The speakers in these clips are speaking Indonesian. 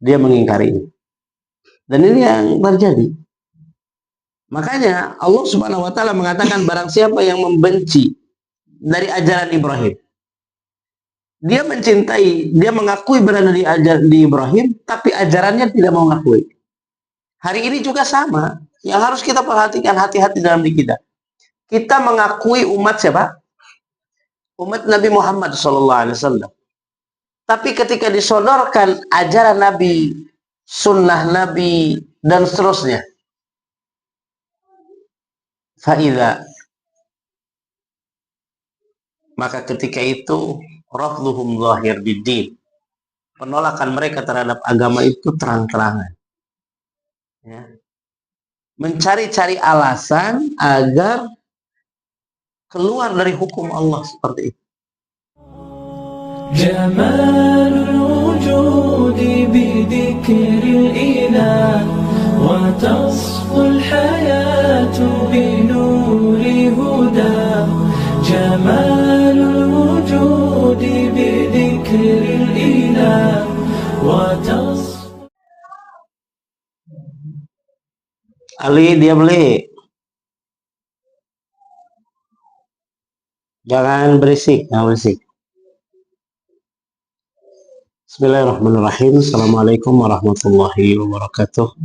dia mengingkari. Dan ini yang terjadi. Makanya Allah Subhanahu wa taala mengatakan barang siapa yang membenci dari ajaran Ibrahim, dia mencintai, dia mengakui berada di ajaran di Ibrahim, tapi ajarannya tidak mau mengakui. Hari ini juga sama. Yang harus kita perhatikan, hati-hati dalam diri kita. Kita mengakui umat siapa? Umat Nabi Muhammad SAW. Tapi ketika disodorkan ajaran Nabi, sunnah Nabi, dan seterusnya, faida, maka ketika itu rafduhum zahir biddin, penolakan mereka terhadap agama itu terang-terangan, ya. Mencari-cari alasan agar keluar dari hukum Allah seperti itu. جمال الوجود بذكر الإله وتصفو الحياة بنور هداه جمال الوجود بذكر الإله وتصفو. Ali, dia beli. Jangan berisik, jangan berisik. Bismillahirrahmanirrahim. Assalamualaikum warahmatullahi wabarakatuh.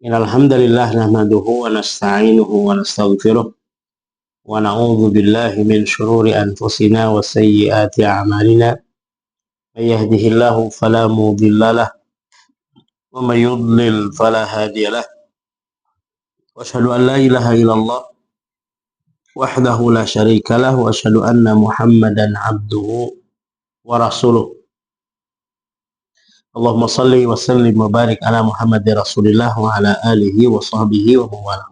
Innalhamdalillah nahmaduhu wa nasta'inuhu wa nastaghfiruh wa na'udzu billahi min syururi anfusina wa sayyiati a'malina. May yahdihillahu fala mudhillalah wa may yudlil fala hadiyalah. Wa asyhadu an la ilaha illallah wahdahu la syarikalah wa asyhadu anna Muhammadan abduhu wa rasuluh. Allahumma salli wa sallim wa barik ala Muhammadin Rasulillah wa ala alihi wa sahbihi wa mawalah.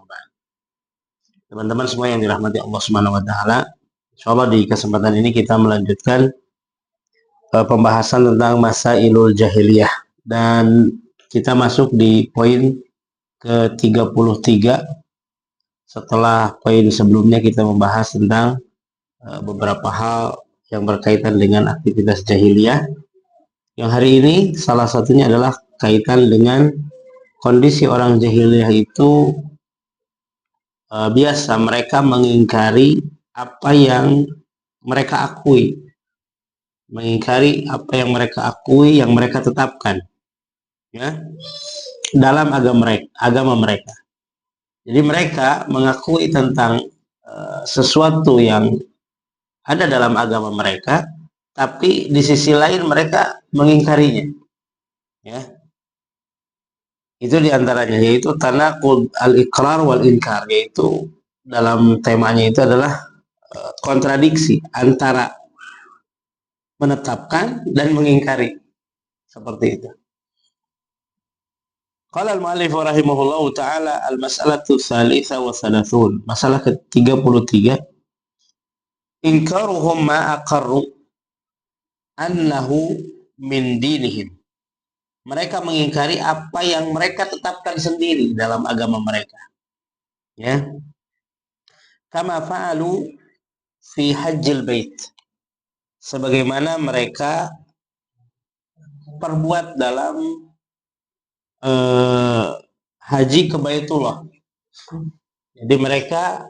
Teman-teman semua yang dirahmati Allah Subhanahu wa taala, insyaallah di kesempatan ini kita melanjutkan pembahasan tentang masailul jahiliyah, dan kita masuk di poin ke-33. Setelah poin sebelumnya kita membahas tentang beberapa hal yang berkaitan dengan aktivitas jahiliyah. Yang hari ini salah satunya adalah kaitan dengan kondisi orang jahiliyah itu biasa mereka mengingkari apa yang mereka akui, mengingkari apa yang mereka akui, yang mereka tetapkan, ya, dalam agama mereka. Jadi mereka mengakui tentang sesuatu yang ada dalam agama mereka, tapi di sisi lain mereka mengingkarinya, ya. Itu diantaranya yaitu tanaqud al-iqrar wal inkar, yaitu dalam temanya itu adalah kontradiksi antara menetapkan dan mengingkari, seperti itu. Qala al-mu'allif rahimahullahu ta'ala al-mas'alatu tsalitsa wa tsalathun, masalah ke-33, inkaruhum ma aqarru annahu min dinihim. Mereka mengingkari apa yang mereka tetapkan sendiri dalam agama mereka, ya. Kama fa'alu fi hajjil bait, sebagaimana mereka perbuat dalam haji ke Baitullah. Jadi mereka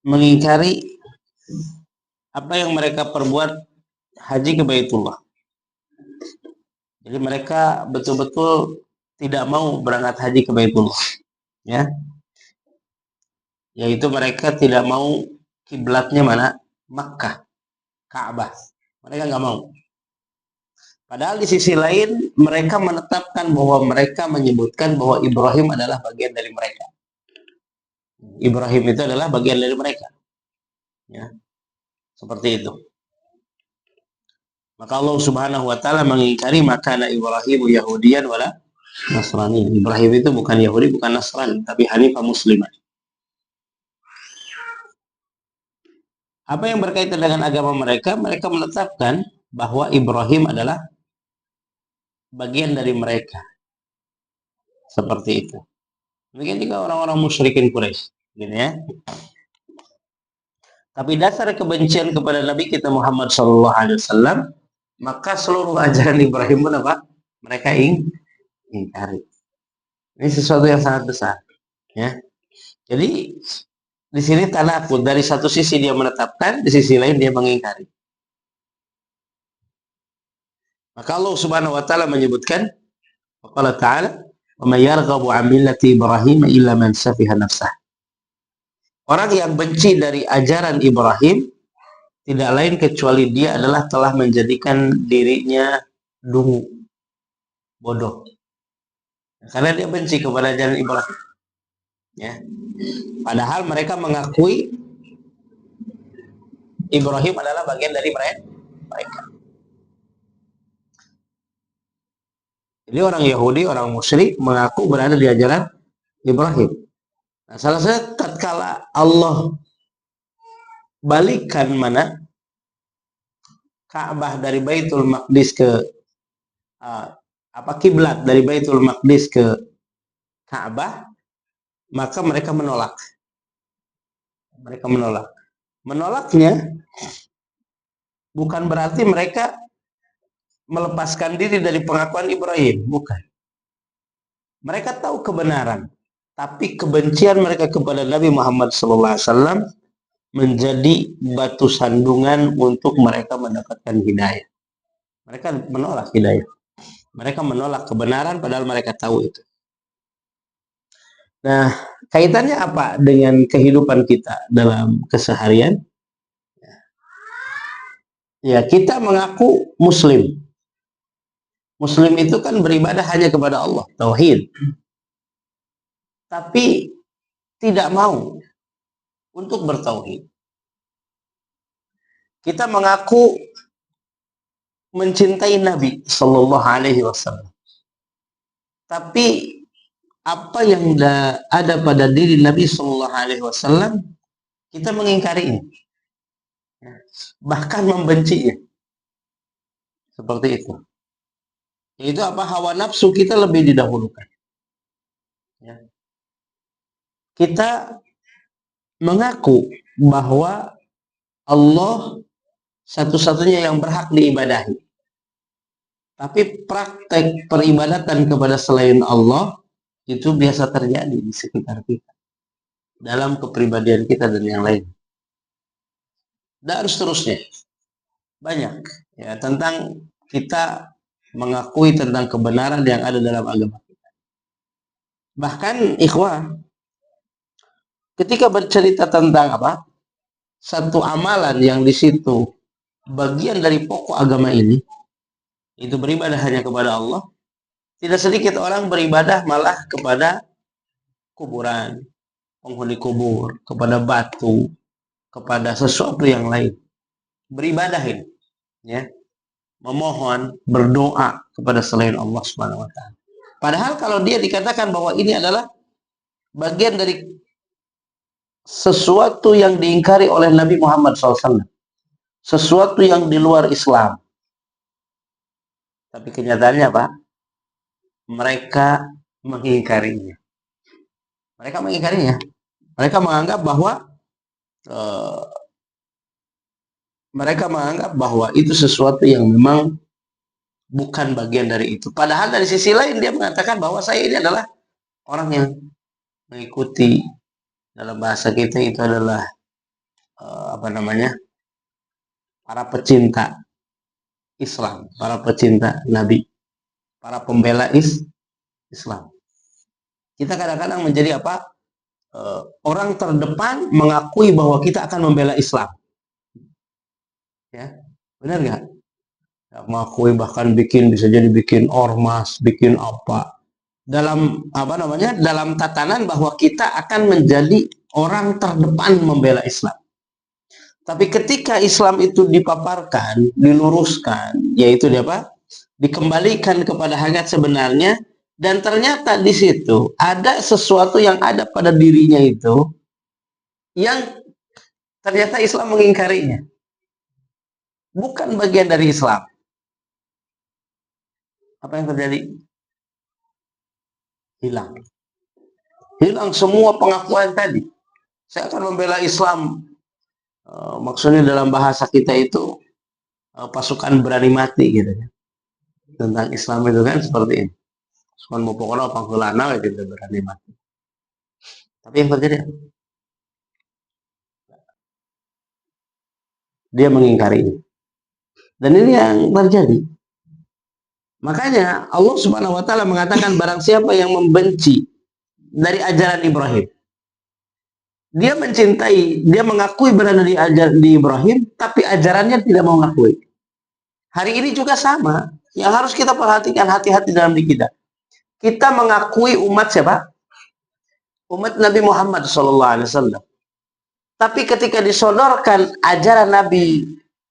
mengingkari apa yang mereka perbuat haji ke Baitullah. Jadi mereka betul-betul tidak mau berangkat haji ke Baitullah, ya. Yaitu mereka tidak mau kiblatnya mana? Makkah, Ka'bah. Mereka nggak mau. Padahal di sisi lain mereka menetapkan bahwa mereka menyebutkan bahwa Ibrahim adalah bagian dari mereka. Ibrahim itu adalah bagian dari mereka, ya. Seperti itu. Maka Allah Subhanahu wa taala mengingkari makana Ibrahim Yahudiyan wala Nasrani. Ibrahim itu bukan Yahudi, bukan Nasrani, tapi Hanifah Muslimah. Apa yang berkaitan dengan agama mereka, mereka menetapkan bahwa Ibrahim adalah bagian dari mereka. Seperti itu. Demikian juga orang-orang musyrikin Quraisy, gitu ya. Tapi dasar kebencian kepada Nabi kita Muhammad SAW maka seluruh ajaran Ibrahim pun apa? Mereka ingkari. Ini sesuatu yang sangat besar, ya. Jadi di sini tanakut, dari satu sisi dia menetapkan, di sisi lain dia mengingkari. Maka Allah Subhanahu wa taala menyebutkan, Allah Ta'ala, "Wa may yarghabu 'an millati Ibrahim illa man safiha nafsah." Orang yang benci dari ajaran Ibrahim tidak lain kecuali dia adalah telah menjadikan dirinya dungu, bodoh. Karena dia benci kepada ajaran Ibrahim. Ya. Padahal mereka mengakui Ibrahim adalah bagian dari mereka. Jadi orang Yahudi, orang musyrik mengaku berada di ajaran Ibrahim. Nah, salah satu tatkala Allah balikan mana Ka'bah dari Baitul Maqdis ke kiblat dari Baitul Maqdis ke Ka'bah, maka mereka menolak. Mereka menolak. Menolaknya bukan berarti mereka melepaskan diri dari pengakuan Ibrahim, bukan. Mereka tahu kebenaran, tapi kebencian mereka kepada Nabi Muhammad SAW menjadi batu sandungan untuk mereka mendapatkan hidayah. Mereka menolak hidayah. Mereka menolak kebenaran padahal mereka tahu itu. Nah, kaitannya apa dengan kehidupan kita dalam keseharian? Ya, kita mengaku Muslim. Muslim itu kan beribadah hanya kepada Allah, tauhid. Tapi tidak mau untuk bertauhid. Kita mengaku mencintai Nabi Sallallahu Alaihi Wasallam. Tapi apa yang ada pada diri Nabi Sallallahu Alaihi Wasallam kita mengingkarinya, bahkan membencinya. Seperti itu. Itu apa? Hawa nafsu kita lebih didahulukan. Ya. Kita mengaku bahwa Allah satu-satunya yang berhak diibadahi. Tapi praktek peribadatan kepada selain Allah itu biasa terjadi di sekitar kita, dalam kepribadian kita dan yang lain. Dan seterusnya. Banyak ya tentang kita mengakui tentang kebenaran yang ada dalam agama kita. Bahkan ikhwah, ketika bercerita tentang satu amalan yang di situ bagian dari pokok agama ini, itu beribadah hanya kepada Allah, tidak sedikit orang beribadah malah kepada kuburan, penghuni kubur, kepada batu, kepada sesuatu yang lain. Beribadahin, ya, memohon, berdoa kepada selain Allah Subhanahu wa taala. Padahal kalau dia dikatakan bahwa ini adalah bagian dari sesuatu yang diingkari oleh Nabi Muhammad SAW, sesuatu yang di luar Islam. Tapi kenyataannya apa? Mereka mengingkarinya. Mereka mengingkarinya. Mereka menganggap bahwa itu sesuatu yang memang bukan bagian dari itu. Padahal dari sisi lain dia mengatakan bahwa saya ini adalah orang yang mengikuti, dalam bahasa kita itu adalah para pecinta Islam, para pecinta Nabi, para pembela Islam. Kita kadang-kadang menjadi orang terdepan mengakui bahwa kita akan membela Islam. Ya, benar nggak? Mengakui bahkan bisa jadi bikin ormas, bikin apa, dalam dalam tatanan bahwa kita akan menjadi orang terdepan membela Islam. Tapi ketika Islam itu dipaparkan, diluruskan, yaitu dikembalikan kepada hakikat sebenarnya, dan ternyata di situ ada sesuatu yang ada pada dirinya itu yang ternyata Islam mengingkarinya, bukan bagian dari Islam. Apa yang terjadi? Hilang semua pengakuan tadi. Saya akan membela Islam. Maksudnya dalam bahasa kita itu pasukan berani mati gitu ya. Tentang Islam itu kan seperti ini. Pasukan mau pokoknya pangkulana gitu berani mati. Tapi yang terjadi dia mengingkari ini. Dan ini yang terjadi. Makanya Allah Subhanahu wa taala mengatakan barang siapa yang membenci dari ajaran Ibrahim. Dia mencintai, dia mengakui berada di ajaran di Ibrahim, tapi ajarannya tidak mau mengakui. Hari ini juga sama. Yang harus kita perhatikan hati-hati dalam diri kita. Kita mengakui umat siapa? Umat Nabi Muhammad SAW. Tapi ketika disodorkan ajaran Nabi,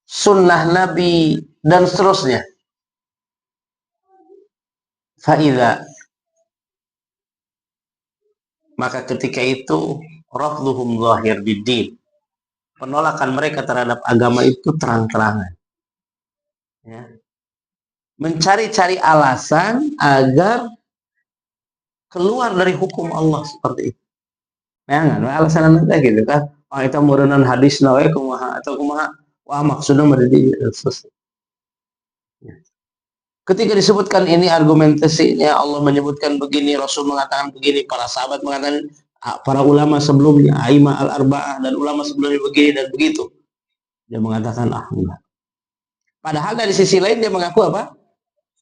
sunnah Nabi, dan seterusnya, faida, maka ketika itu rafduhum zahir biddin, penolakan mereka terhadap agama itu terang-terangan, ya. Mencari-cari alasan agar keluar dari hukum Allah seperti itu. Nah, alasan nanti gitu kan? Oh, itu murunan hadis nawe kumaha atau kumaha? Wah, maksudnya menjadi selesai. Ketika disebutkan ini argumentasinya, Allah menyebutkan begini, Rasul mengatakan begini, para sahabat mengatakan, para ulama sebelumnya, Aimah al-Arba'ah dan ulama sebelumnya begini dan begitu. Dia mengatakan, enggak. Padahal dari sisi lain dia mengaku apa?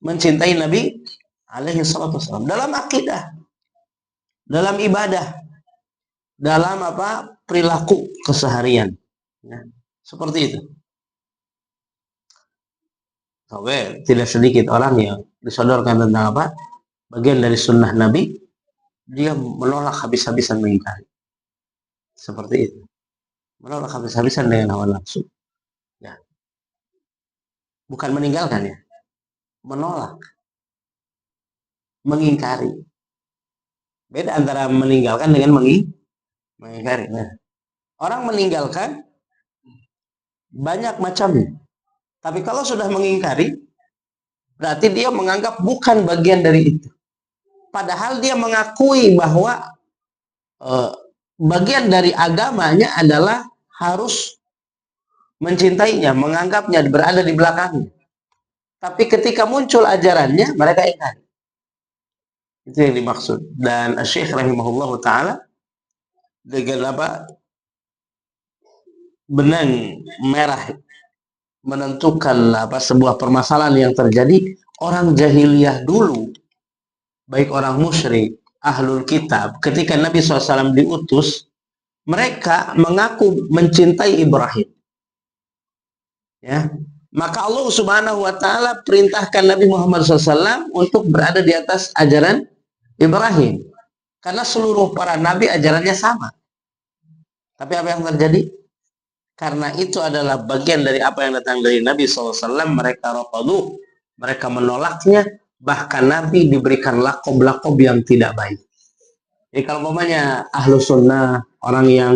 Mencintai Nabi alaihi salatu wassalam. Dalam akidah, dalam ibadah, dalam apa? Perilaku keseharian. Ya, seperti itu. Sampai tidak sedikit orang yang disodorkan tentang apa? Bagian dari sunnah Nabi, dia menolak habis-habisan mengingkari. Seperti itu. Menolak habis-habisan dengan hawa nafsu. Ya. Bukan meninggalkan ya. Menolak. Mengingkari. Beda antara meninggalkan dengan mengingkari. Nah, orang meninggalkan banyak macamnya. Tapi kalau sudah mengingkari, berarti dia menganggap bukan bagian dari itu. Padahal dia mengakui bahwa bagian dari agamanya adalah harus mencintainya, menganggapnya berada di belakangnya. Tapi ketika muncul ajarannya, mereka ingkari. Itu yang dimaksud. Dan Syekh rahimahullah ta'ala dengan apa? Benang merah menentukan apa sebuah permasalahan yang terjadi. Orang jahiliyah dulu, baik orang musyrik, ahlul kitab, ketika Nabi SAW diutus, mereka mengaku mencintai Ibrahim. Ya, maka Allah Subhanahu wa taala perintahkan Nabi Muhammad SAW untuk berada di atas ajaran Ibrahim. Karena seluruh para nabi ajarannya sama. Tapi apa yang terjadi? Karena itu adalah bagian dari apa yang datang dari Nabi SAW, mereka rafadu, mereka menolaknya, bahkan Nabi diberikan lakob-lakob yang tidak baik. Jadi kalau umpamanya ahlu sunnah, orang yang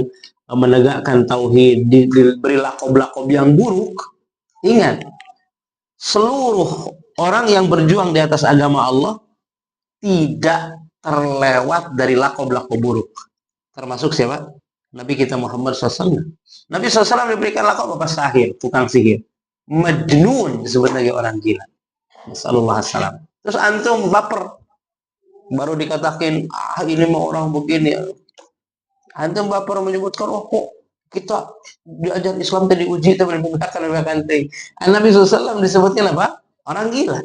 menegakkan tauhid, diberi lakob-lakob yang buruk, ingat, seluruh orang yang berjuang di atas agama Allah tidak terlewat dari lakob-lakob buruk. Termasuk siapa? Nabi kita Muhammad SAW. Nabi SAW diberikan lakob apa? Sahir, tukang sihir. Majnun disebut lagi orang gila. Sallallahu alaihi wasallam. Terus antum baper. Baru dikatakan, ini mau orang begini. Antum baper menyebutkan, oh kok kita diajar Islam tadi uji itu menggunakan Nabi SAW disebutnya apa? Orang gila.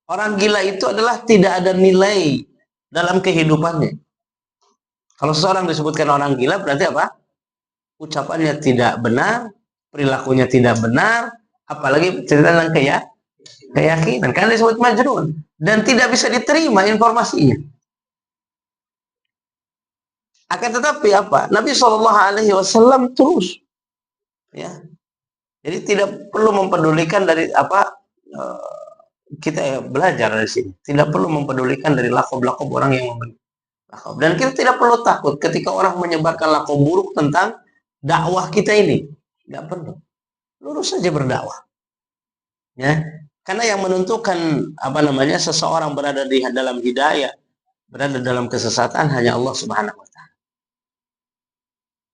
Orang gila itu adalah tidak ada nilai dalam kehidupannya. Kalau seseorang disebutkan orang gila berarti apa? Ucapannya tidak benar, perilakunya tidak benar, apalagi cerita tentang keyakinan. Karena disebut majnun dan tidak bisa diterima informasinya. Akan tetapi apa? Nabi SAW terus, ya. Jadi tidak perlu mempedulikan dari apa kita ya belajar dari sini. Tidak perlu mempedulikan dari lakob-lakob orang yang memberi lakob. Dan kita tidak perlu takut ketika orang menyebarkan lakob buruk tentang dakwah kita ini. Tidak perlu. Lurus saja berdakwah. Ya. Karena yang menentukan apa namanya seseorang berada di dalam hidayah, berada dalam kesesatan hanya Allah Subhanahu wa taala.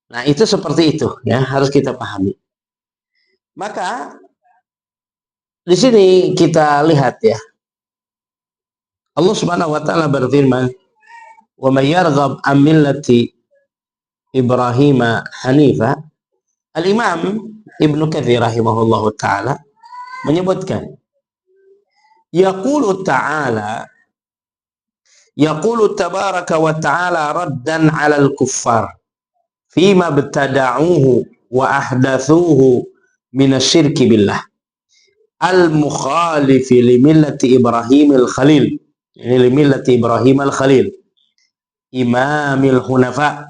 Nah, itu seperti itu ya, harus kita pahami. Maka di sini kita lihat ya, Allah Subhanahu wa taala berfirman, "Wa may yarghab an millati Ibrahim hanifa." Al-Imam Ibnu Katsir rahimahullahu taala menyebutkan, yaqulu tabaraka wa ta'ala raddan 'alal kuffar fima btada'uhu wa ahdathuhu minasyirki billah al-mukhalifi li millati Ibrahim al-Khalil. Ini li millati Ibrahim al-Khalil imamil hunafa,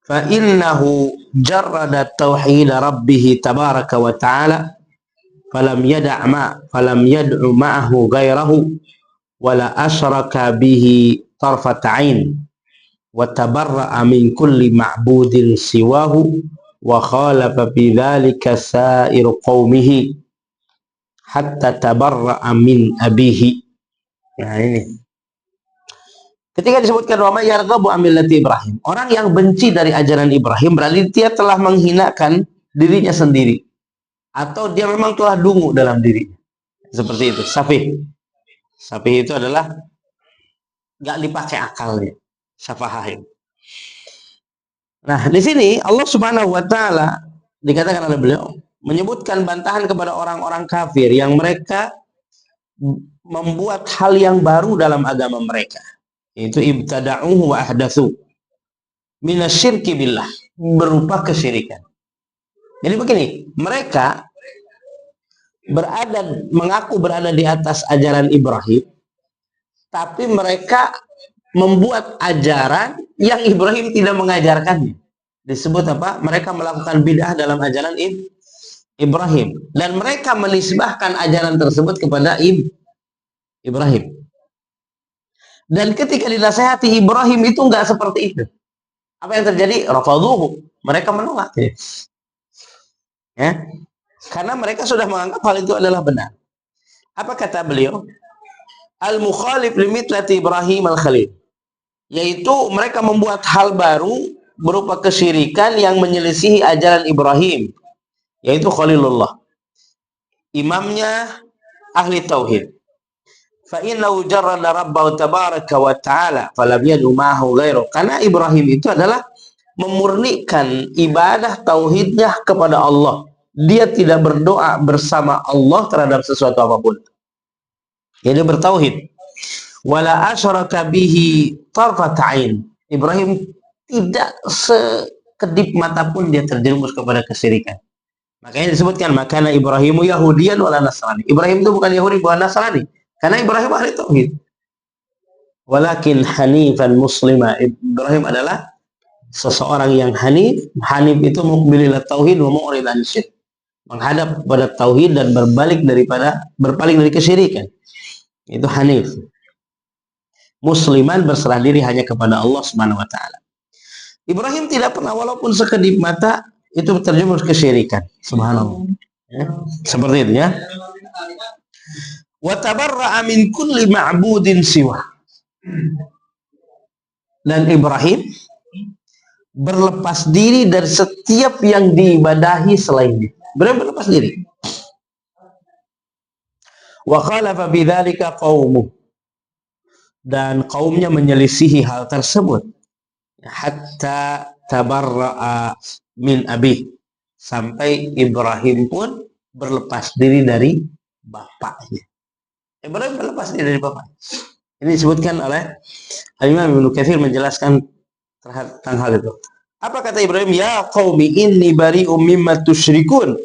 fa innahu jarrada tauhid rabbih tabaraka wa ta'ala falam yad'u ma'ahu ghairahu wala asyraka bihi tarfat 'ain wa tabarra'a min kulli ma'budin siwahu wa khalafa fi dzalika sa'iru qaumihi hatta tabarra'a min abihi. Nah ini. Ketika disebutkan wa may yarghabu an millati Ibrahim, orang yang benci dari ajaran Ibrahim berarti dia telah menghinakan dirinya sendiri, atau dia memang telah dungu dalam dirinya. Seperti itu, safih. Safih itu adalah nggak dipakai akalnya, safahah. Nah, di sini Allah Subhanahu wa taala dikatakan oleh beliau menyebutkan bantahan kepada orang-orang kafir yang mereka membuat hal yang baru dalam agama mereka. Itu ibtada'uhu wa ahdatsu minasyirki billah, berupa kesyirikan. Jadi begini, mereka mengaku berada di atas ajaran Ibrahim, tapi mereka membuat ajaran yang Ibrahim tidak mengajarkannya. Disebut apa? Mereka melakukan bid'ah dalam ajaran Ibrahim, dan mereka menisbahkan ajaran tersebut kepada Ibrahim. Dan ketika dinasihati Ibrahim itu enggak seperti itu. Apa yang terjadi? Rafaduhu. Mereka menolak. Ya. Karena mereka sudah menganggap hal itu adalah benar. Apa kata beliau? Al-mukhalif li millati Ibrahim al-Khalil. Yaitu mereka membuat hal baru berupa kesyirikan yang menyelisihi ajaran Ibrahim, yaitu Khalilullah, imamnya ahli tauhid. Fa innahu jarrada rabbahu tabaraka wa ta'ala falam yad'u ma'ahu ghairu. Karena Ibrahim itu adalah memurnikan ibadah tauhidnya kepada Allah. Dia tidak berdoa bersama Allah terhadap sesuatu apapun. Jadi bertauhid. Wala asyraka bihi tarfat 'ain. Ibrahim tidak sekedip mata pun dia terjerumus kepada kesyirikan. Makanya disebutkan makana Ibrahimu Yahudiyan wala Nasrani. Ibrahim itu bukan Yahudi, bukan Nasrani. Karena Ibrahim ahli tauhid. Walakin hanifan muslima. Ibrahim adalah seseorang yang hanif. Hanif itu muqbilil tauhid wa mu'rid an syirk. Menghadap pada tauhid dan berpaling dari kesyirikan. Itu hanif. Musliman berserah diri hanya kepada Allah Subhanahu wa taala. Ibrahim tidak pernah walaupun sekedip mata itu terjerumus kesyirikan. Subhanallah. Ya. Seperti itu ya. Wa tabarra'a min kulli ma'budin siwa. Dan Ibrahim berlepas diri dari setiap yang diibadahi selain dia. Ibrahim berlepas diri. Wa khalafa bidzalika qaumuh. Dan kaumnya menyelisihi hal tersebut. Hatta tabarra'a min abi. Sampai Ibrahim pun berlepas diri dari bapaknya. Ibrahim berlepas diri dari bapak. Ini disebutkan oleh Al-Imam Ibnu Katsir menjelaskan tentang hal itu. Apa kata Ibrahim? Ya qaumi inni bari'um mimma tusyrikun.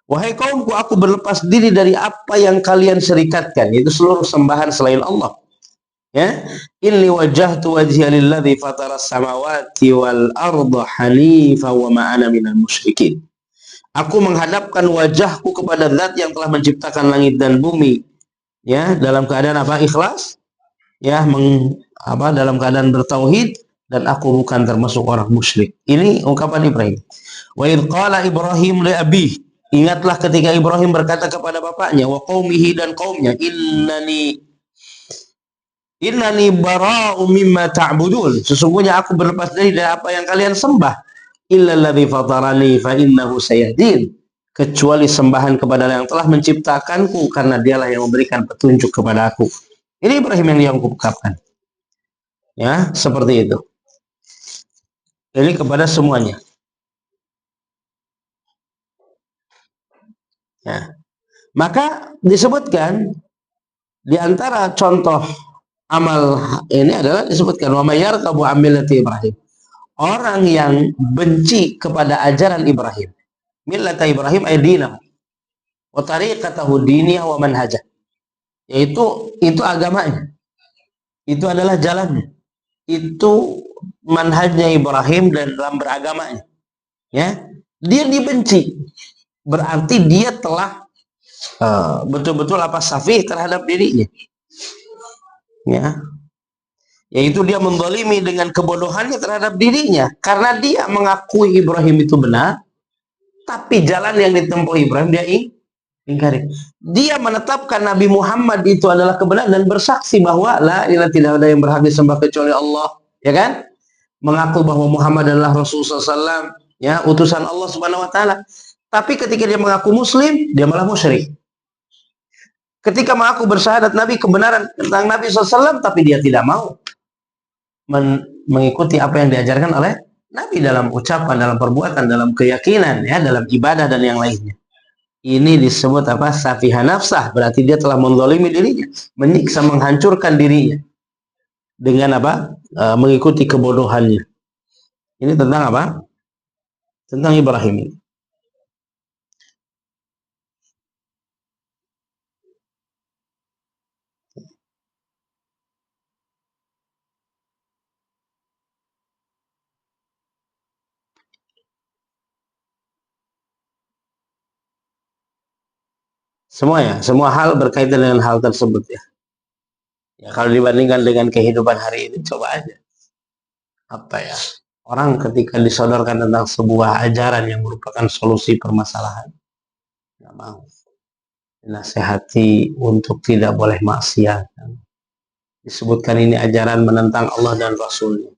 Wahai kaumku, aku berlepas diri dari apa yang kalian syirikatkan, yaitu seluruh sembahan selain Allah. Ya, inni wajjahtu wajhiya lilladzi fataras samawati wal arda hanifa wa ma ana minal musyrikin. Aku menghadapkan wajahku kepada Zat yang telah menciptakan langit dan bumi. Ya, dalam keadaan apa? Ikhlas. Ya, dalam keadaan bertauhid, dan aku bukan termasuk orang musyrik. Ini ungkapan Ibrahim. Wa idz qala Ibrahim li abih. Ingatlah ketika Ibrahim berkata kepada bapaknya, wa qaumihi, dan kaumnya, innani bara'u mimma ta'budun. Sesungguhnya aku berlepas diri dari apa yang kalian sembah. Illa alladzi fatarani fa innahu sayahdin. kecuali sembahan kepada yang telah menciptakanku, karena dialah yang memberikan petunjuk kepada aku. Ini Ibrahim yang dia ungkapkan. Ya, seperti itu. Ini kepada semuanya. Ya. Maka disebutkan di antara contoh amal ini adalah disebutkan wa may yarqabu an millati Ibrahim. Orang yang benci kepada ajaran Ibrahim. Millata Ibrahim ay dinahu wa tariqatahu diniyah wa manhajah. Yaitu itu agamanya. Itu adalah jalannya. Itu manhajnya Ibrahim dan dalam beragamanya. Ya. Dia dibenci. Berarti dia telah betul-betul safih terhadap dirinya. Ya. Yaitu dia menzalimi dengan kebodohannya terhadap dirinya, karena dia mengakui Ibrahim itu benar, tapi jalan yang ditempuh Ibrahim dia ingkari. Dia menetapkan Nabi Muhammad itu adalah kebenaran dan bersaksi bahwa la ilaha tidak ada yang berhak disembah kecuali Allah, ya kan? Mengaku bahwa Muhammad adalah Rasulullah SAW, ya, utusan Allah Subhanahu Wa Taala. Tapi ketika dia mengaku Muslim, dia malah musyrik. Ketika mengaku bersyahadat Nabi kebenaran tentang Nabi SAW, tapi dia tidak mau mengikuti apa yang diajarkan oleh Nabi dalam ucapan, dalam perbuatan, dalam keyakinan, ya, dalam ibadah dan yang lainnya. Ini disebut apa? Safihah nafsah. Berarti dia telah menzalimi dirinya, menyiksa, menghancurkan dirinya dengan apa? Mengikuti kebodohannya. Ini tentang apa? Tentang Ibrahim. Semuanya, semua hal berkaitan dengan hal tersebut, ya. Ya, kalau dibandingkan dengan kehidupan hari ini, coba aja. Apa ya? Orang ketika disodorkan tentang sebuah ajaran yang merupakan solusi permasalahan, nggak mau. Dinasehati untuk tidak boleh maksiat. Disebutkan ini ajaran menentang Allah dan Rasulnya.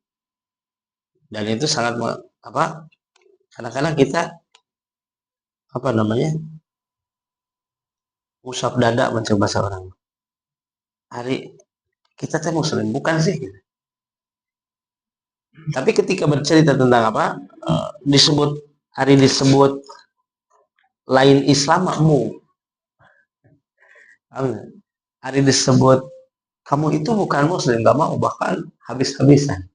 Dan itu sangat apa? Kadang-kadang kita apa namanya? Usap dada mencoba seorang. Hari kita teh Muslim bukan sih? Tapi ketika bercerita tentang apa? Disebut lain Islam makmu. Hari disebut kamu itu bukan Muslim, nggak mau, bahkan habis-habisan.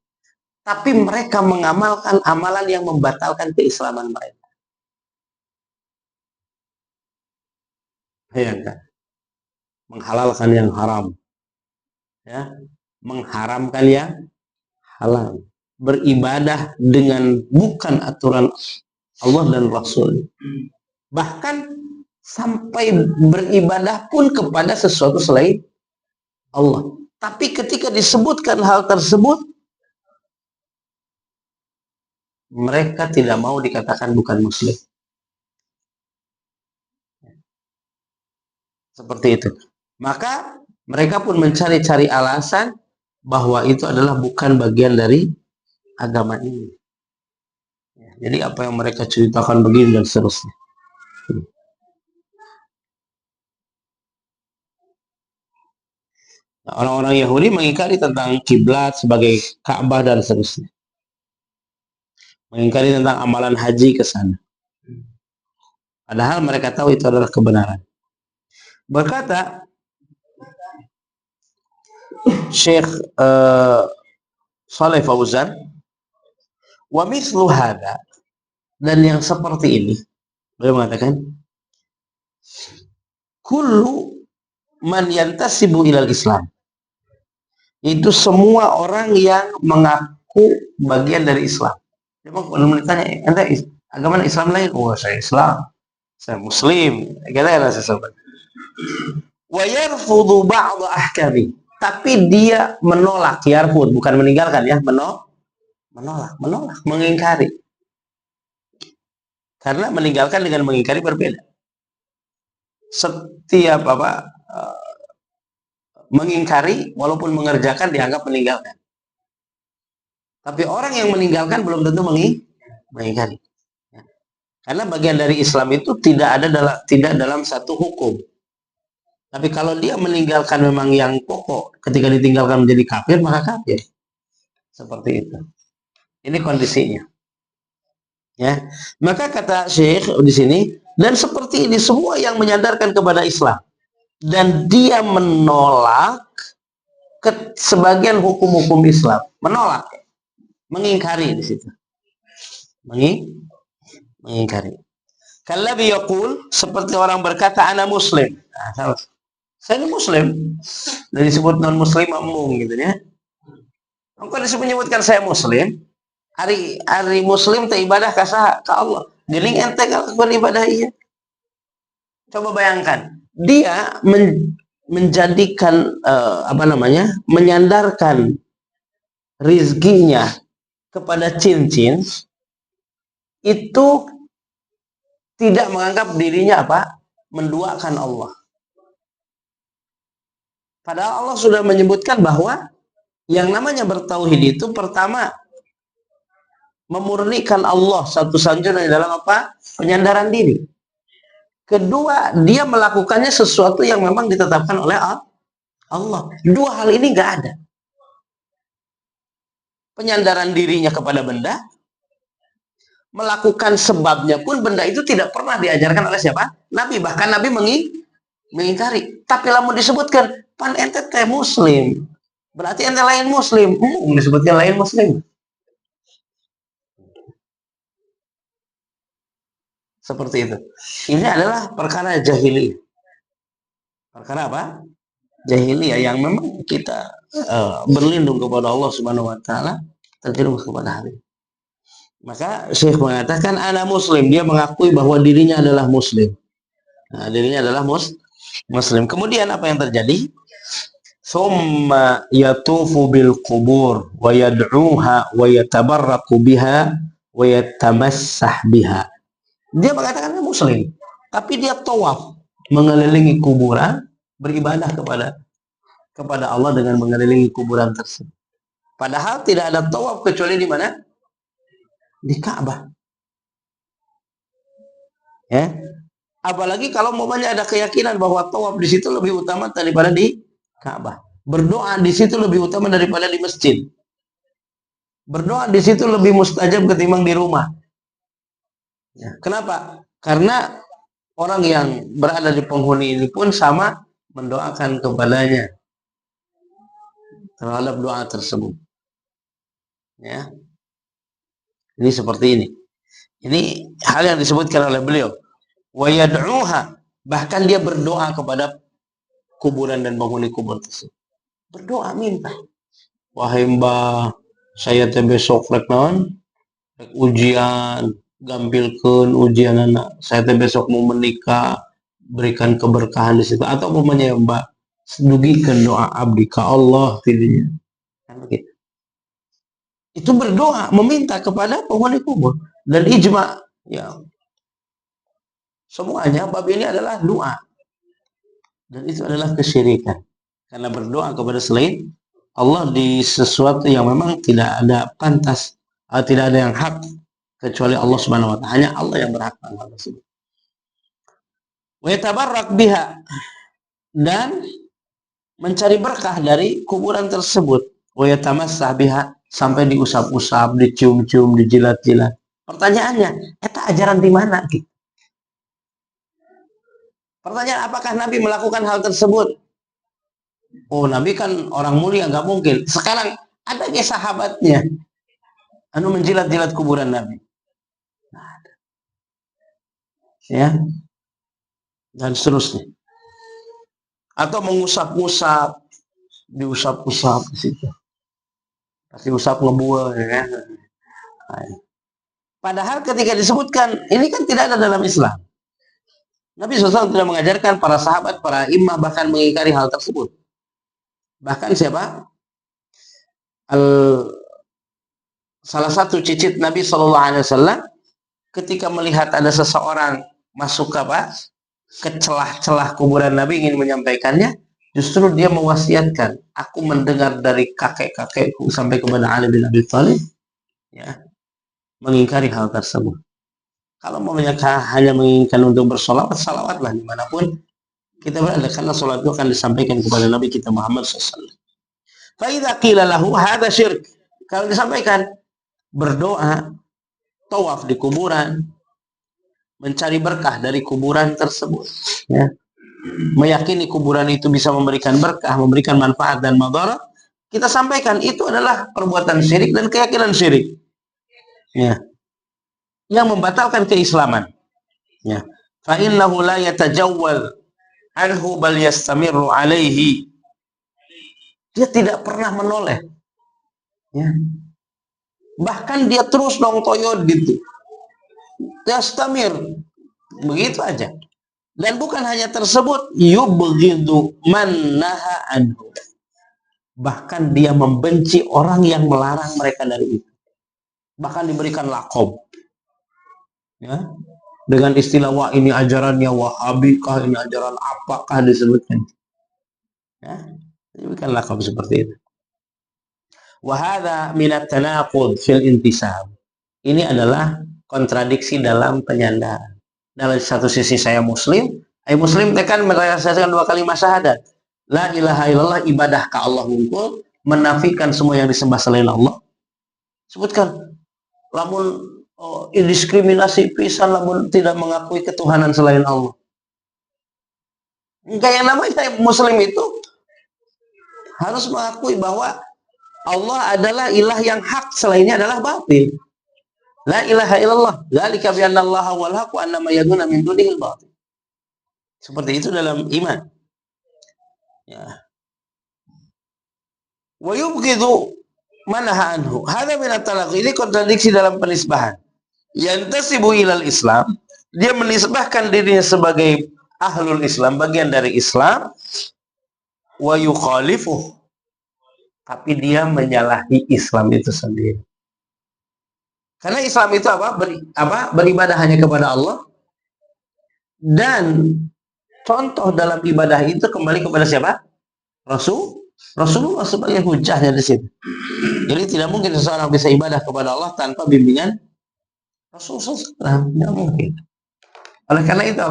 Tapi mereka mengamalkan amalan yang membatalkan keislaman mereka. Ya kan? Menghalalkan yang haram, ya, mengharamkan yang halal, beribadah dengan bukan aturan Allah dan Rasul, bahkan sampai beribadah pun kepada sesuatu selain Allah. Tapi ketika disebutkan hal tersebut, mereka tidak mau dikatakan bukan Muslim. Seperti itu. Maka mereka pun mencari-cari alasan bahwa itu adalah bukan bagian dari agama ini. Jadi apa yang mereka ceritakan begini dan seterusnya. Nah, orang-orang Yahudi mengingkari tentang kiblat sebagai Ka'bah dan seterusnya. Mengingkari tentang amalan haji ke sana. Padahal mereka tahu itu adalah kebenaran. Berkata Syekh Saleh Fauzan, wa mithlu hada, dan yang seperti ini, beliau mengatakan, kullu man yantasibu ilal Islam, itu semua orang yang mengaku bagian dari Islam. Memang kalau ditanya, anda agama Islam lain? Oh, saya Islam, saya Muslim, kata sesuatu. Wa yarfudu ba'd ahkami, tapi dia menolak, yarfud bukan meninggalkan, ya, menolak, mengingkari. Karena meninggalkan dengan mengingkari berbeda. Setiap apa mengingkari walaupun mengerjakan dianggap meninggalkan. Tapi orang yang meninggalkan belum tentu mengingkari. Karena bagian dari Islam itu tidak dalam satu hukum. Tapi kalau dia meninggalkan memang yang pokok, ketika ditinggalkan menjadi kafir, maka kafir. Seperti itu. Ini kondisinya. Ya. Maka kata Syekh di sini, dan seperti ini semua yang menyadarkan kepada Islam dan dia menolak sebagian hukum-hukum Islam, menolak, mengingkari di situ. Mengingkari. Kallabi yaqul, seperti orang berkata ana muslim. Nah, saya ini muslim. Dan disebut non muslim amung gitu ya. Engkau menyebutkan saya muslim. Hari muslim teh ibadah ka Allah. Geuning ente ngalakuan ibadah ieu. Coba bayangkan, dia menjadikan menyandarkan rizkinya kepada cincin, itu tidak menganggap dirinya menduakan Allah. Padahal Allah sudah menyebutkan bahwa yang namanya bertauhid itu pertama memurnikan Allah satu-satunya dalam penyandaran diri. Kedua, dia melakukannya sesuatu yang memang ditetapkan oleh Allah. Dua hal ini nggak ada. Penyandaran dirinya kepada benda, melakukan sebabnya pun benda itu tidak pernah diajarkan oleh siapa? Nabi. Bahkan Nabi mengingkari. Tapi lamun disebutkan pan ente teh muslim, berarti ente lain muslim. Disebutkan lain muslim. Seperti itu. Ini adalah perkara jahiliyah. Perkara apa? Jahiliyah yang memang kita berlindung kepada Allah Subhanahu wa taala, terjerumus kepada hal ini. Maka Syekh mengatakan ana muslim, dia mengakui bahwa dirinya adalah muslim. Nah, dirinya adalah muslim. Kemudian apa yang terjadi? Summa yatufu bil qubur wa yad'uha wa yatabarraku biha wa yatamassah biha. Dia mengatakan muslim, tapi dia tawaf, mengelilingi kuburan, beribadah kepada Allah dengan mengelilingi kuburan tersebut. Padahal tidak ada tawaf kecuali di mana? Di Ka'bah. Ya. Apalagi kalau umpamanya ada keyakinan bahwa tawaf di situ lebih utama daripada di Ka'bah. Berdoa di situ lebih utama daripada di masjid. Berdoa di situ lebih mustajab ketimbang di rumah. Ya. Kenapa? Karena orang yang berada di penghuni ini pun sama mendoakan kepadanya terhadap doa tersebut. Ya. Ini seperti ini. Ini hal yang disebutkan oleh beliau. Wa yad'uha, bahkan dia berdoa kepada kuburan dan penghuni kubur tersebut. Berdoa minta. Wahai Mbah, saya teh besok rek naon? Rek ujian, gampilkeun ujian anak. Saya teh besok mau menikah, berikan keberkahan di situ. Atau umpamanya Mbah, dugikeun doa abdi ka Allah tidinya. Kan begitu. Itu berdoa meminta kepada penghuni kubur, dan ijma ya semuanya bab ini adalah doa, dan itu adalah kesyirikan karena berdoa kepada selain Allah di sesuatu yang memang tidak ada pantas, tidak ada yang hak kecuali Allah Subhanahu wa taala. Hanya Allah yang berhak atas hal tersebut. Wa yatabarrak biha, dan mencari berkah dari kuburan tersebut. Wa yatamassah biha, sampai diusap-usap, dicium-cium, dijilat-jilat. Pertanyaannya, eta ajaran di mana? Pertanyaan, apakah Nabi melakukan hal tersebut? Oh, Nabi kan orang mulia, nggak mungkin. Sekarang ada ke sahabatnya anu menjilat-jilat kuburan Nabi. Nah, ada. Ya. Dan seterusnya. Atau mengusap-usap, diusap-usap di situ. Kasih usap ngebuah, ya kan? Padahal ketika disebutkan, ini kan tidak ada dalam Islam. Nabi SAW tidak mengajarkan para sahabat, para imam bahkan mengingkari hal tersebut. Bahkan siapa? Salah satu cicit Nabi SAW ketika melihat ada seseorang masuk ke celah-celah kuburan Nabi ingin menyampaikannya, justru dia mewasiatkan, aku mendengar dari kakek-kakekku sampai kepada Ali bin Abi Thalib, ya, mengingkari hal tersebut. Kalau hanya menginginkan untuk bersolawat, salawatlah dimanapun kita berada, karena sholat itu akan disampaikan kepada Nabi kita Muhammad SAW. Fa'idha qila lahu hadha syirk. Kalau disampaikan berdoa, tawaf di kuburan, mencari berkah dari kuburan tersebut, ya, meyakini kuburan itu bisa memberikan berkah, memberikan manfaat dan madarat, kita sampaikan itu adalah perbuatan syirik dan keyakinan syirik, ya, yang membatalkan keislaman, ya. Fa innahu la yatajawwal anhu bal yastamiru alaihi. Dia tidak pernah menoleh, ya. Bahkan dia terus nongtoyot gitu, yastamir begitu aja. Dan bukan hanya tersebut, yubghidu man naha anhu, bahkan dia membenci orang yang melarang mereka dari itu, bahkan diberikan lakob, ya, dengan istilah wah ini ajarannya Wahabi kah, ini ajaran apakah disebutkan, ya, diberikan lakob seperti itu. Wa hadza min at-tanaqud fil intisab. Ini adalah kontradiksi dalam penyandaran. Dalam satu sisi saya muslim tekan merasakan dua kalimat syahadat, la ilaha illallah, ibadah ka Allah wungkul, menafikan semua yang disembah selain Allah. Sebutkan lamun diskriminasi pisan lamun tidak mengakui ketuhanan selain Allah. Enggak, yang namanya muslim itu harus mengakui bahwa Allah adalah ilah yang hak, selainnya adalah batil. La ilaha illallah, dzalika bi anna Allaha wal haq wa anna ma yad'una min dunihi al-batil. Seperti itu dalam iman. Ya. Wa yubghidu man naha anhu. Hadza min at-talaqi, ini kontradiksi dalam penisbahan. Yantasibu ilal Islam, dia menisbahkan dirinya sebagai ahlul Islam, bagian dari Islam, wa yukhalifuh, tapi dia menyalahi Islam itu sendiri. Karena Islam itu beribadah hanya kepada Allah, dan contoh dalam ibadah itu kembali kepada siapa? Rasulullah sebagai hujahnya di situ. Jadi tidak mungkin seseorang bisa ibadah kepada Allah tanpa bimbingan Rasulullah. Tidak mungkin. Oleh karena itu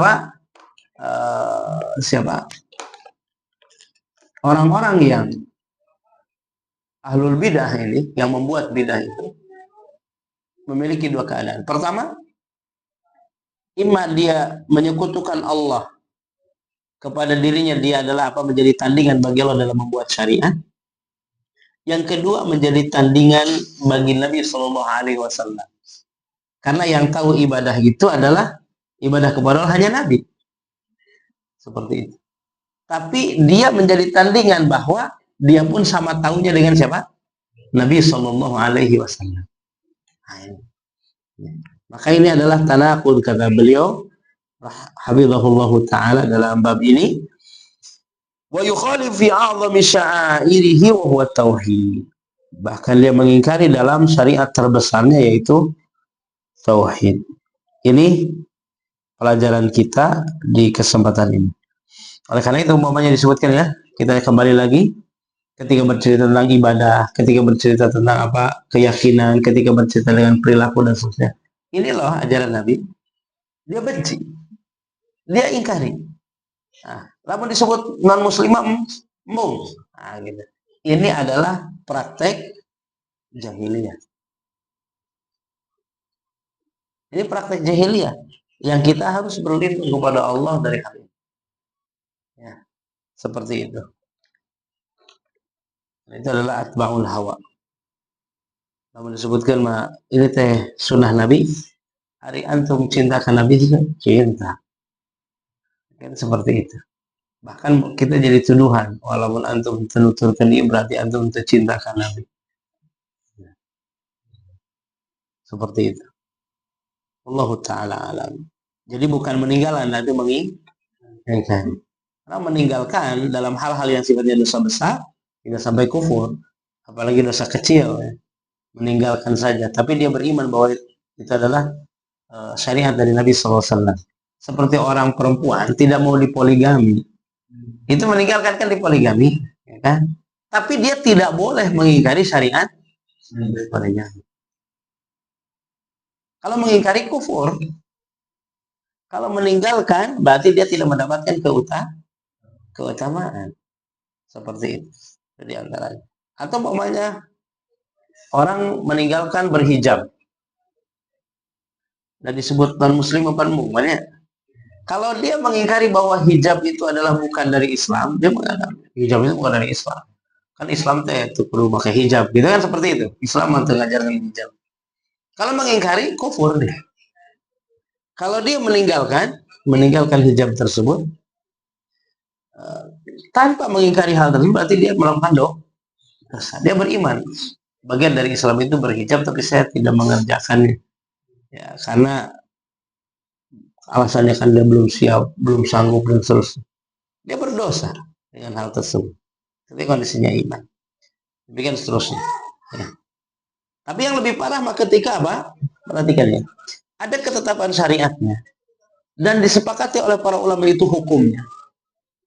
orang-orang yang ahlul bidah ini, yang membuat bidah itu, memiliki dua keadaan. Pertama, imma dia menyekutukan Allah kepada dirinya, dia adalah menjadi tandingan bagi Allah dalam membuat syariat. Yang kedua, menjadi tandingan bagi Nabi Shallallahu Alaihi Wasallam. Karena yang tahu ibadah itu adalah ibadah kepada Allah hanya Nabi. Seperti itu. Tapi dia menjadi tandingan bahwa dia pun sama tahunya dengan siapa? Nabi Shallallahu Alaihi Wasallam. Maka ini adalah tanaqud, kata beliau hafizahullahu taala dalam bab ini. Wa yukhalif fi a'zami sya'airihi wa huwa tauhid. Bahkan dia mengingkari dalam syariat terbesarnya, yaitu tauhid. Ini pelajaran kita di kesempatan ini. Oleh karena itu umpamanya disebutkan, ya, kita kembali lagi ketika bercerita tentang ibadah, ketika bercerita tentang keyakinan, ketika bercerita dengan perilaku dan seterusnya. Ini loh ajaran Nabi. Dia benci, dia ingkari. Lalu disebut non muslimah gitu. Ini adalah praktek jahiliyah. Ini praktek jahiliyah yang kita harus berlindung kepada Allah dari hal ini. Ya, seperti itu. Itu adalah atba'ul hawa. Namun disebutkan ini teh sunnah Nabi. Hari antum cintakan Nabi juga cinta. Kan seperti itu. Bahkan kita jadi tuduhan, walaupun antum menuturkan ini berarti antum cintakan Nabi. Seperti itu. Allah Ta'ala alam. Jadi bukan meninggalkan, Nabi mengingatkan. Karena meninggalkan dalam hal-hal yang sifatnya dosa besar, tidak sampai kufur, apalagi dosa kecil, ya, meninggalkan saja. Tapi dia beriman bahwa itu adalah syariat dari Nabi SAW. Seperti orang perempuan tidak mau dipoligami, itu meninggalkan kan dipoligami, ya kan? Tapi dia tidak boleh mengingkari syariat poligami. Kalau mengingkari kufur, Kalau meninggalkan berarti dia tidak mendapatkan keutamaan. Seperti itu. Jadi antaranya. Atau umpamanya orang meninggalkan berhijab dan disebut non muslim apa umpamanya. Kalau dia mengingkari bahwa hijab itu adalah bukan dari Islam, dia mengatakan hijab itu bukan dari Islam. Kan Islam itu perlu pakai hijab, gitu kan, seperti itu. Islam mengajarkan hijab. Kalau mengingkari, kufur dia. Kalau dia meninggalkan hijab tersebut tanpa mengingkari hal tersebut, berarti dia melakukan dosa. Dia beriman. Bagian dari Islam itu berhijab, tapi saya tidak mengerjakannya. Ya, karena alasannya kan dia belum siap, belum sanggup, dan seterusnya. Dia berdosa dengan hal tersebut. Tapi kondisinya iman. Demikian seterusnya. Ya. Tapi yang lebih parah mah ketika apa? Perhatikannya. Ada ketetapan syariatnya dan disepakati oleh para ulama itu hukumnya.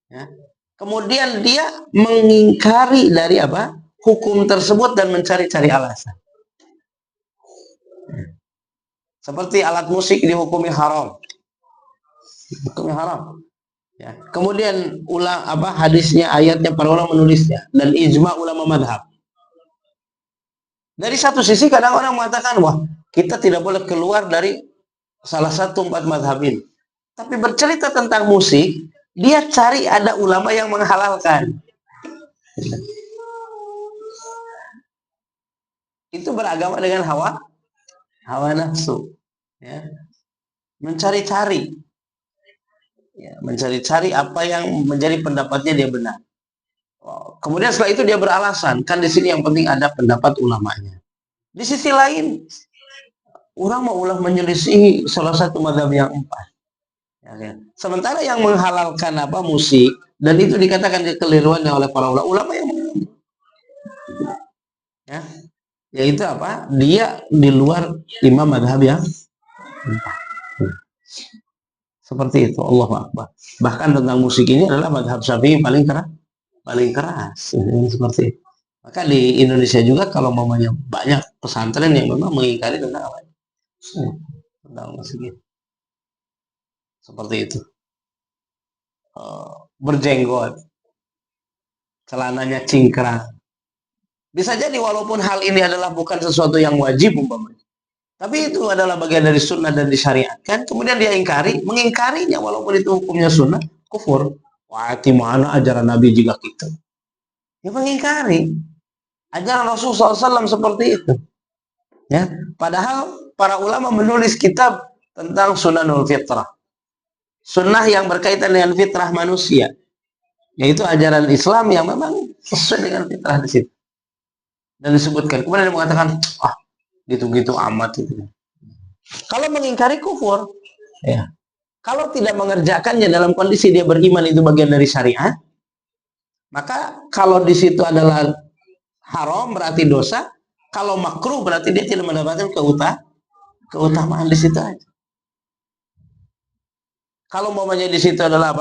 Ya. Kemudian dia mengingkari dari apa? Hukum tersebut dan mencari-cari alasan. Seperti alat musik dihukumi haram. Hukumnya haram. Ya. Kemudian hadisnya, ayatnya para ulama menulisnya dan ijma ulama madhab. Dari satu sisi kadang orang mengatakan, wah, kita tidak boleh keluar dari salah satu 4 madhab ini. Tapi bercerita tentang musik, dia cari ada ulama yang menghalalkan. Itu beragama dengan hawa nafsu. Ya. Mencari-cari. Ya, mencari-cari apa yang menjadi pendapatnya dia benar. Kemudian setelah itu dia beralasan, kan di sini yang penting ada pendapat ulamanya. Di sisi lain, orang mau menyelisihi salah satu madhab yang 4. Ya, kan? Sementara yang menghalalkan musik, dan itu dikatakan kekeliruannya oleh para ulama yang ya, yaitu dia di luar 5 madhab yang 4. Seperti itu, Allahu Akbar. Bahkan tentang musik ini adalah madhab Syafi'i paling keras. Seperti itu. Maka di Indonesia juga kalau mamanya banyak pesantren yang memang mengingkari tentang tentang musik ini. Seperti itu. Berjenggot, celananya cingkrang. Bisa jadi walaupun hal ini adalah bukan sesuatu yang wajib umpamanya, tapi itu adalah bagian dari sunnah dan disyariatkan. Kemudian dia mengingkarinya walaupun itu hukumnya sunnah, kufur. Wah, mana ajaran Nabi jika kita? Dia mengingkari ajaran Rasulullah SAW seperti itu. Ya, padahal para ulama menulis kitab tentang sunanul fitrah, sunnah yang berkaitan dengan fitrah manusia, yaitu ajaran Islam yang memang sesuai dengan fitrah di situ. Dan disebutkan, kemudian dia mengatakan, gitu-gitu amat itu. Kalau mengingkari kufur, ya. Kalau tidak mengerjakannya dalam kondisi dia beriman itu bagian dari syariat, maka kalau di situ adalah haram berarti dosa, kalau makruh berarti dia tidak mendapatkan keutamaan di situ aja. Kalau umpamanya di situ adalah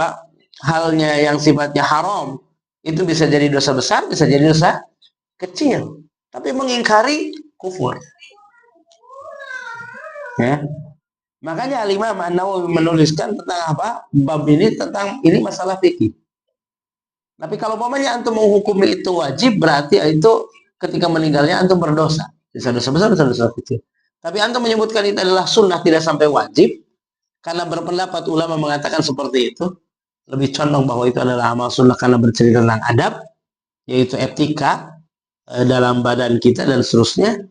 halnya yang sifatnya haram, itu bisa jadi dosa besar, bisa jadi dosa kecil. Tapi mengingkari kufur. Ya. Makanya Al-Imam An-Nawawi menuliskan tentang bab ini, tentang ini masalah fikih. Tapi kalau umpamanya antum menghukumi itu wajib, berarti itu ketika meninggalnya antum berdosa. Bisa dosa besar, bisa dosa kecil. Tapi antum menyebutkan itu adalah sunnah, tidak sampai wajib, karena berpendapat ulama mengatakan seperti itu, lebih condong bahwa itu adalah amal sunnah karena bercerita tentang adab, yaitu etika dalam badan kita dan seterusnya.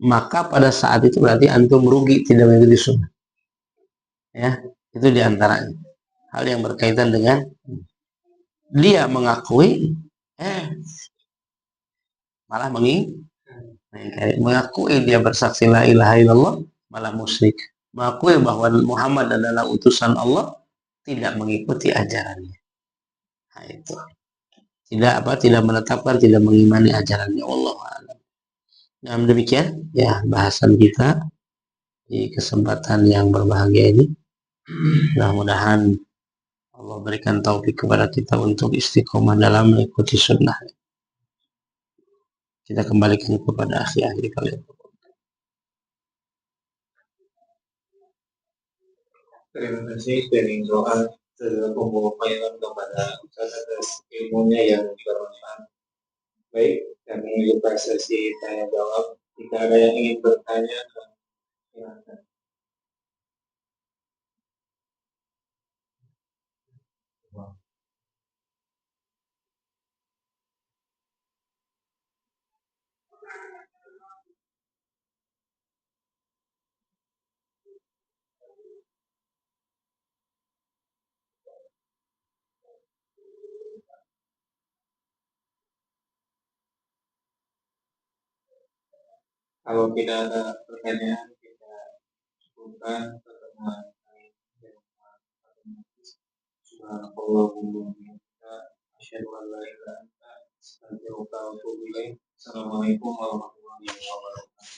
Maka pada saat itu berarti antum rugi tidak mengikuti sunnah. Ya, itu diantaranya hal yang berkaitan dengan dia mengakui, malah mengakui dia bersaksi la ilaha illallah, malah musyrik. Mengakui bahwa Muhammad adalah utusan Allah, tidak mengikuti ajarannya. Nah, itu tidak menetapkan, tidak mengimani ajarannya. Wallahu a'lam. Nah, demikian ya bahasan kita di kesempatan yang berbahagia ini. Mudah-mudahan Allah berikan taufik kepada kita untuk istiqomah dalam mengikuti sunnah. Kita kembalikan kepada akhir-akhir kalian. Terima kasih sharing doa pembukaian kepada Ustaz atas ilmunya yang bermanfaat. Baik, kami buka sesi tanya jawab. Jika ada yang ingin bertanya, silakan. Kalau tidak ada pertanyaan, kita cukupkan pertemuan kali ini. Subhanallahumma wa bihamdika, asyhadu an la ilaha illa anta, astaghfiruka wa atubu ilaik. Assalamualaikum warahmatullahi wabarakatuh.